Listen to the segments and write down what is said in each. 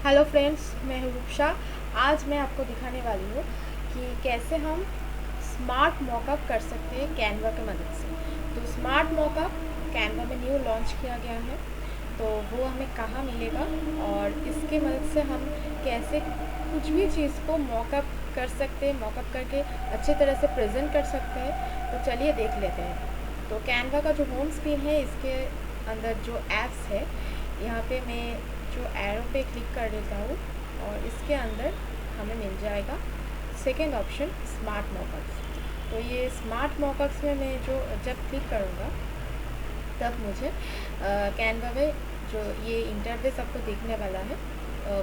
Hello friends, मैं हूँ रूपशा। आज मैं आपको दिखाने वाली हूँ कि कैसे हम स्मार्ट मॉकअप कर सकते हैं कैनवा की मदद से। तो स्मार्ट मॉकअप कैनवा में न्यू लॉन्च किया गया है, तो वो हमें कहाँ मिलेगा और इसके मदद से हम कैसे कुछ भी चीज़ को मॉकअप कर सकते हैं, मॉकअप करके अच्छे तरह से प्रेजेंट कर सकते हैं। तो चलिए देख लेते हैं। तो कैनवा का जो होम स्क्रीन है, इसके अंदर जो ऐप्स है, यहाँ पे मैं जो एरो पे क्लिक कर देता हूँ और इसके अंदर हमें मिल जाएगा सेकेंड ऑप्शन स्मार्ट मॉकअप्स। तो ये स्मार्ट मॉकअप्स में मैं जो जब क्लिक करूँगा तब मुझे कैनवा में जो ये इंटरफेस आपको दिखने वाला है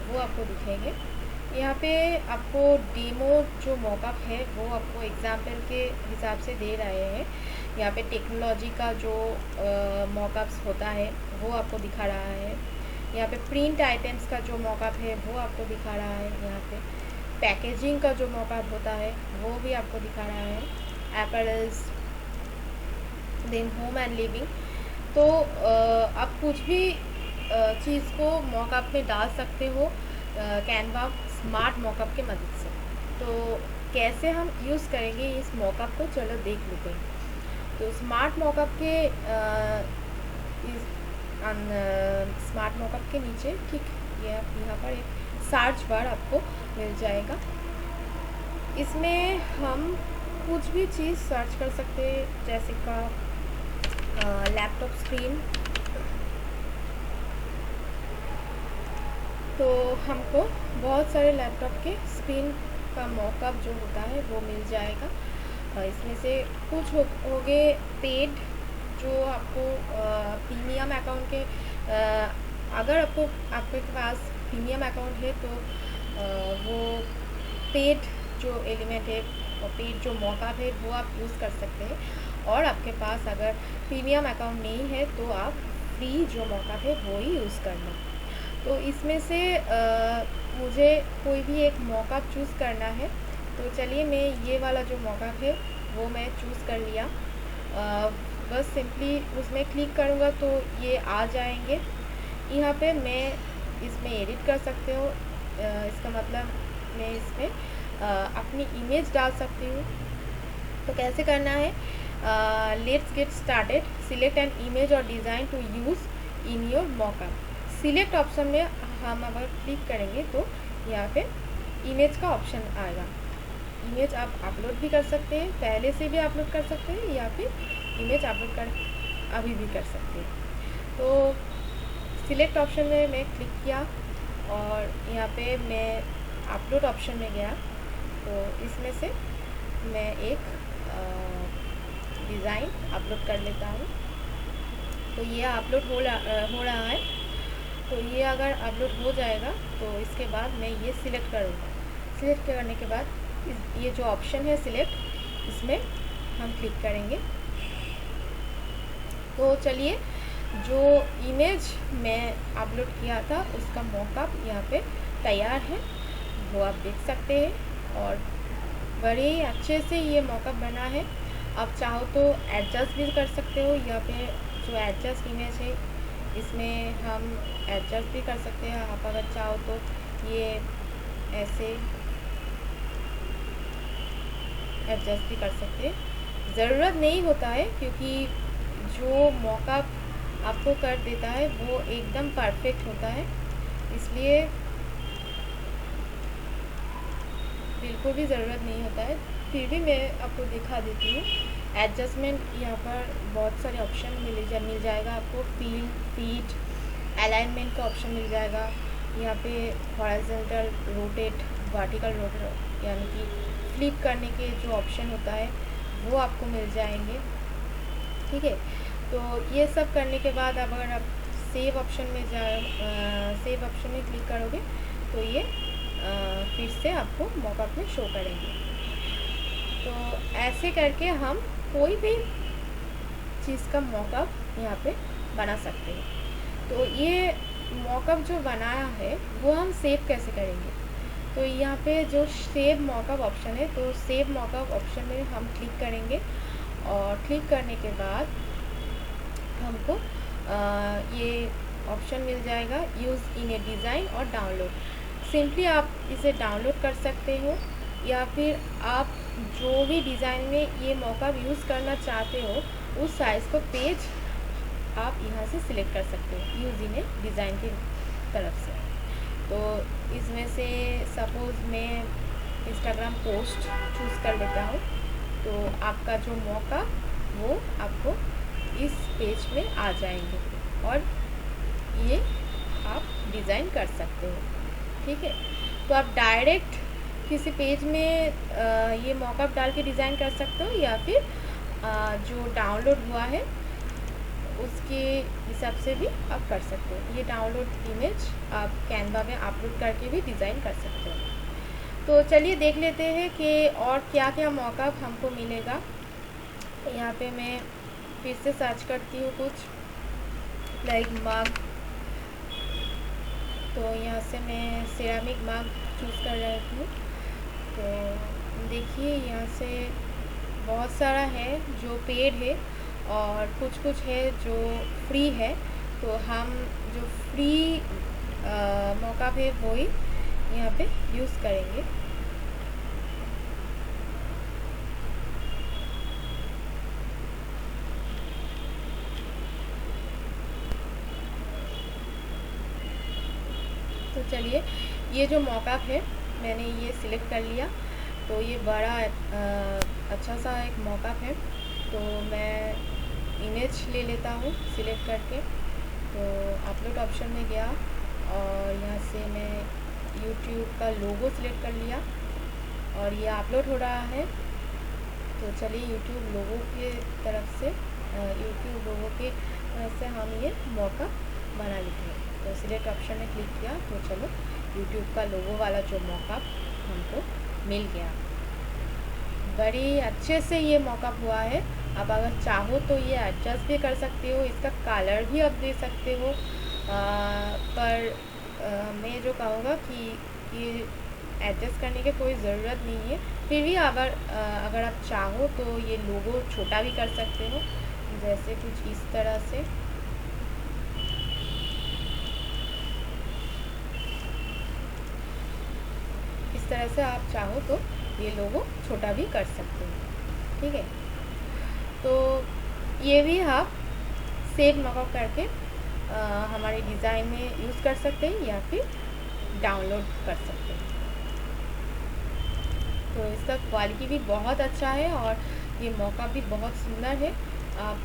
वो आपको दिखेंगे। यहाँ पे आपको डेमो जो मॉकअप है वो आपको एग्जाम्पल के हिसाब से दे रहे हैं। यहाँ पे टेक्नोलॉजी का जो मॉकअप्स होता है वो आपको दिखा रहा है। यहाँ पे प्रिंट आइटम्स का जो मॉकअप है वो आपको दिखा रहा है। यहाँ पे पैकेजिंग का जो मॉकअप होता है वो भी आपको दिखा रहा है। एपरल्स, देन होम एंड लिविंग। तो आप कुछ भी चीज़ को मॉकअप में डाल सकते हो कैनवा स्मार्ट मॉकअप की मदद से। तो कैसे हम यूज़ करेंगे इस मॉकअप को, चलो देख लेते हैं। तो स्मार्ट मॉकअप के स्मार्ट मॉकअप के नीचे ठीक यहाँ पर एक सर्च बार आपको मिल जाएगा। इसमें हम कुछ भी चीज़ सर्च कर सकते हैं, जैसे का लैपटॉप स्क्रीन। तो हमको बहुत सारे लैपटॉप के स्क्रीन का मॉकअप जो होता है वो मिल जाएगा। इसमें से कुछ हो गए पेड, जो आपको प्रीमियम अकाउंट के अगर आपके पास प्रीमियम अकाउंट है तो वो पेड जो एलिमेंट है और पेड जो मॉकअप है वो आप यूज़ कर सकते हैं। और आपके पास अगर प्रीमियम अकाउंट नहीं है तो आप फ्री जो मॉकअप है वो ही यूज़ करना। तो इसमें से मुझे कोई भी एक मॉकअप चूज़ करना है। तो चलिए मैं ये वाला जो मॉकअप है वो मैं चूज़ कर लिया। बस सिंपली उसमें क्लिक करूँगा तो ये आ जाएंगे। यहाँ पे मैं इसमें एडिट कर सकते हो, इसका मतलब मैं इसमें अपनी इमेज डाल सकती हूँ। तो कैसे करना है, let's get started. Select an image और design to use in your mockup. Select option में हम अगर क्लिक करेंगे तो यहाँ पे इमेज का ऑप्शन आएगा। इमेज आप अपलोड भी कर सकते हैं, पहले से भी अपलोड कर सकते हैं, या फिर इमेज अपलोड कर अभी भी कर सकते हैं। तो सिलेक्ट ऑप्शन में मैं क्लिक किया और यहाँ पे मैं अपलोड ऑप्शन में गया। तो इसमें से मैं एक डिज़ाइन अपलोड कर लेता हूँ। तो ये अपलोड हो रहा है। तो ये अगर अपलोड हो जाएगा तो इसके बाद मैं ये सिलेक्ट करूँगा। सिलेक्ट करने के बाद ये जो ऑप्शन है सिलेक्ट, इसमें हम क्लिक करेंगे। तो चलिए, जो इमेज मैं अपलोड किया था उसका मॉकअप यहाँ पे तैयार है, वो आप देख सकते हैं। और बड़े ही अच्छे से ये मॉकअप बना है। आप चाहो तो एडजस्ट भी कर सकते हो। यहाँ पे जो एडजस्ट इमेज है इसमें हम एडजस्ट भी कर सकते हैं। आप अगर चाहो तो ये ऐसे एडजस्ट भी कर सकते हैं। ज़रूरत नहीं होता है, क्योंकि जो मॉकअप आपको कर देता है वो एकदम परफेक्ट होता है, इसलिए बिल्कुल भी ज़रूरत नहीं होता है। फिर भी मैं आपको दिखा देती हूँ। एडजस्टमेंट, यहाँ पर बहुत सारे ऑप्शन मिल जाएगा आपको। फील, फीट, अलाइनमेंट का ऑप्शन मिल जाएगा। यहाँ पे हॉरिजॉन्टल रोटेट, वर्टिकल रोटेट, यानी कि फ्लिप करने के जो ऑप्शन होता है वो आपको मिल जाएंगे। ठीक है, तो ये सब करने के बाद अब अगर आप सेव ऑप्शन में सेव ऑप्शन में क्लिक करोगे तो ये फिर से आपको मॉकअप में शो करेंगे। तो ऐसे करके हम कोई भी चीज़ का मॉकअप यहाँ पे बना सकते हैं। तो ये मॉकअप जो बनाया है वो हम सेव कैसे करेंगे, तो यहाँ पे जो सेव मॉकअप ऑप्शन है, तो सेव मॉकअप ऑप्शन में हम क्लिक करेंगे। और क्लिक करने के बाद हमको ये ऑप्शन मिल जाएगा यूज़ इन ए डिज़ाइन और डाउनलोड। सिंपली आप इसे डाउनलोड कर सकते हो, या फिर आप जो भी डिज़ाइन में ये मॉकअप यूज़ करना चाहते हो उस साइज़ को पेज आप यहाँ से सिलेक्ट कर सकते हो यूज़ इन ए डिज़ाइन की तरफ से। तो इसमें से सपोज़ मैं इंस्टाग्राम पोस्ट चूज़ कर लेता हूँ, तो आपका जो मॉकअप वो आपको इस पेज में आ जाएंगे और ये आप डिज़ाइन कर सकते हो। ठीक है, तो आप डायरेक्ट किसी पेज में ये मॉकअप डाल के डिज़ाइन कर सकते हो, या फिर जो डाउनलोड हुआ है उसके हिसाब से भी आप कर सकते हो। ये डाउनलोड इमेज आप कैनवा में अपलोड करके भी डिज़ाइन कर सकते हो। तो चलिए देख लेते हैं कि और क्या क्या मॉकअप हमको मिलेगा। यहाँ पे मैं फिर से सर्च करती हूँ कुछ लाइक मग, तो यहाँ से मैं सिरामिक मग चूज़ कर रही हूँ। तो देखिए यहाँ से बहुत सारा है जो पेड है और कुछ है जो फ्री है। तो हम जो फ्री मॉकअप है वो ही यहाँ पे यूज़ करेंगे। तो चलिए ये जो मॉकअप है मैंने ये सिलेक्ट कर लिया। तो ये बड़ा अच्छा सा एक मॉकअप है। तो मैं इमेज ले लेता हूँ सिलेक्ट करके, तो अपलोड ऑप्शन में गया और यहाँ से मैं यूट्यूब का लोगो सिलेक्ट कर लिया और ये अपलोड हो रहा है। तो चलिए यूट्यूब लोगो के तरफ से हम ये मॉकअप बना लेते हैं। तो सिलेक्ट ऑप्शन में क्लिक किया तो चलो यूट्यूब का लोगो वाला जो मॉकअप हमको मिल गया। बड़ी अच्छे से ये मॉकअप हुआ है। अब अगर चाहो तो ये एडजस्ट भी कर सकते हो, इसका कलर भी आप दे सकते हो। पर मैं जो कहूँगा कि ये एडजस्ट करने की कोई ज़रूरत नहीं है। फिर भी अगर आप चाहो तो ये लोगो छोटा भी कर सकते हो, जैसे कुछ इस तरह से। इस तरह से आप चाहो तो ये लोगो छोटा भी कर सकते हो। ठीक है, तो ये भी आप सेव मॉकअप करके हमारे डिज़ाइन में यूज़ कर सकते हैं या फिर डाउनलोड कर सकते हैं। तो इसका क्वालिटी भी बहुत अच्छा है और ये मॉकअप भी बहुत सुंदर है। आप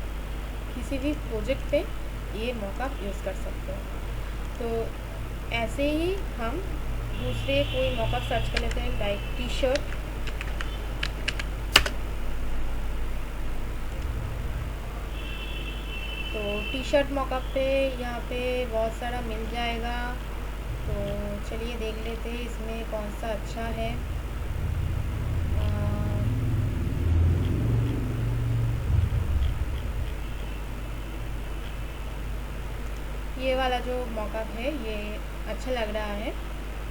किसी भी प्रोजेक्ट पे ये मॉकअप यूज़ कर सकते हो। तो ऐसे ही हम दूसरे कोई मॉकअप सर्च कर लेते हैं लाइक टी शर्ट। तो टी शर्ट मॉकअप पे यहाँ पे बहुत सारा मिल जाएगा। तो चलिए देख लेते हैं इसमें कौन सा अच्छा है। ये वाला जो मॉकअप है ये अच्छा लग रहा है।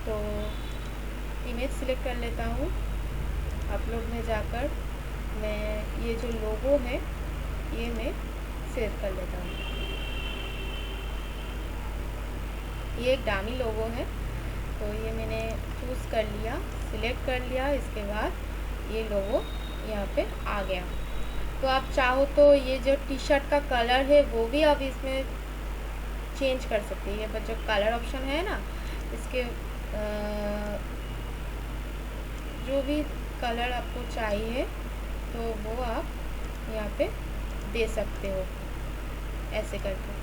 तो इमेज सिलेक्ट कर लेता हूँ, अपलोड में जाकर मैं ये जो लोगो है ये मैं सेव कर लेता हूँ। ये एक डामी लोगो है, तो ये मैंने चूज़ कर लिया, सिलेक्ट कर लिया। इसके बाद ये लोगो यहाँ पे आ गया। तो आप चाहो तो ये जो टी शर्ट का कलर है वो भी आप इसमें चेंज कर सकते हैं। ये पर जो कलर ऑप्शन है ना, इसके जो भी कलर आपको चाहिए तो वो आप यहाँ पे दे सकते हो ऐसे करके।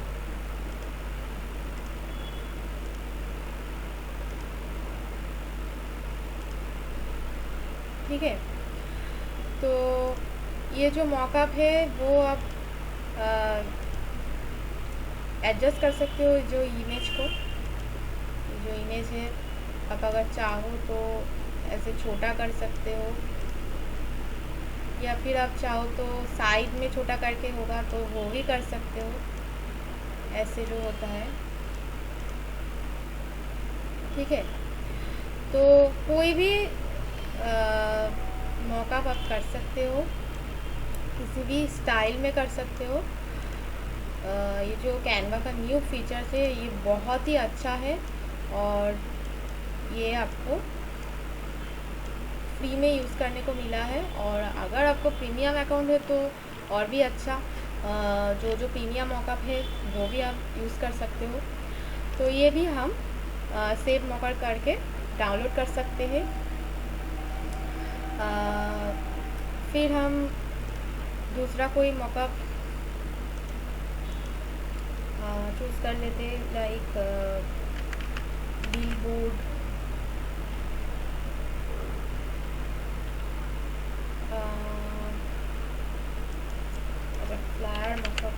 ठीक है, तो ये जो मॉकअप है वो आप एडजस्ट कर सकते हो जो इमेज को। जो इमेज है आप अगर चाहो तो ऐसे छोटा कर सकते हो, या फिर आप चाहो तो साइड में छोटा करके होगा तो वो भी कर सकते हो, ऐसे जो होता है। ठीक है, तो कोई भी मॉकअप आप कर सकते हो, किसी भी स्टाइल में कर सकते हो। ये जो कैनवा का न्यू फीचर्स है ये बहुत ही अच्छा है और ये आपको फ्री में यूज़ करने को मिला है। और अगर आपको प्रीमियम अकाउंट है तो और भी अच्छा, जो प्रीमियम मॉकअप है वो भी आप यूज़ कर सकते हो। तो ये भी हम सेव मॉकअप करके डाउनलोड कर सकते हैं। फिर हम दूसरा कोई मॉकअप चूज़ कर लेते हैं, लाइक बिलबोर्ड, फ्लायर मॉकअप।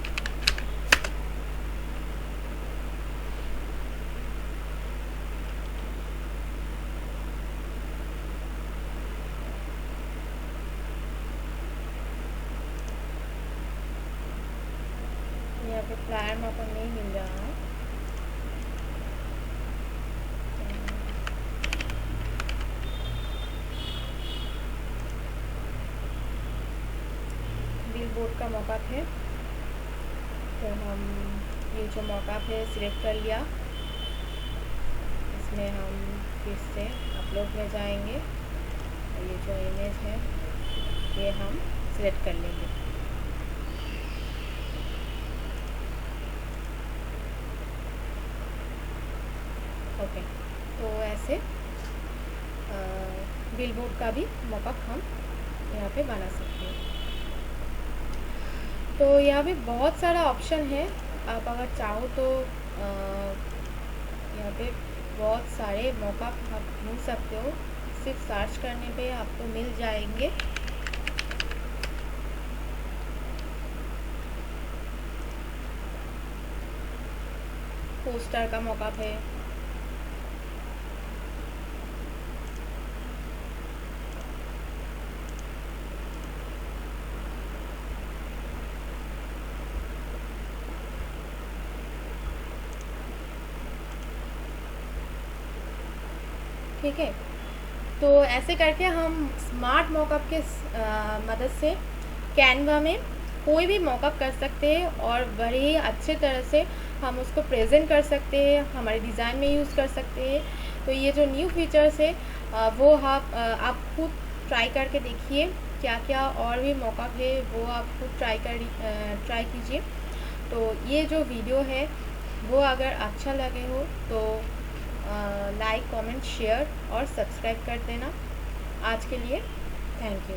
यहाँ पे फ्लायर मॉकअप नहीं मिल रहा है। बिलबोर्ड का मॉकअप है, तो हम ये जो मॉकअप है सिलेक्ट कर लिया। इसमें हम फिर से अपलोड में जाएंगे और ये जो इमेज है ये हम सिलेक्ट कर लेंगे। ओके, तो ऐसे बिलबोर्ड का भी मॉकअप हम यहाँ पे बना सकते हैं। तो यहाँ पे बहुत सारा ऑप्शन है, आप अगर चाहो तो यहाँ पे बहुत सारे मॉकअप आप ढूंढ सकते हो। सिर्फ सर्च करने पे आपको मिल जाएंगे। पोस्टर का मॉकअप है, ठीक है। तो ऐसे करके हम स्मार्ट मॉकअप के मदद से कैनवा में कोई भी मॉकअप कर सकते हैं और बड़े ही अच्छे तरह से हम उसको प्रेजेंट कर सकते हैं, हमारे डिज़ाइन में यूज़ कर सकते हैं। तो ये जो न्यू फीचर्स है वो आप खुद ट्राई करके देखिए, क्या क्या और भी मॉकअप है वो आप खुद ट्राई कीजिए। तो ये जो वीडियो है वो अगर अच्छा लगे हो तो लाइक, कमेंट, शेयर और सब्सक्राइब कर देना। आज के लिए थैंक यू।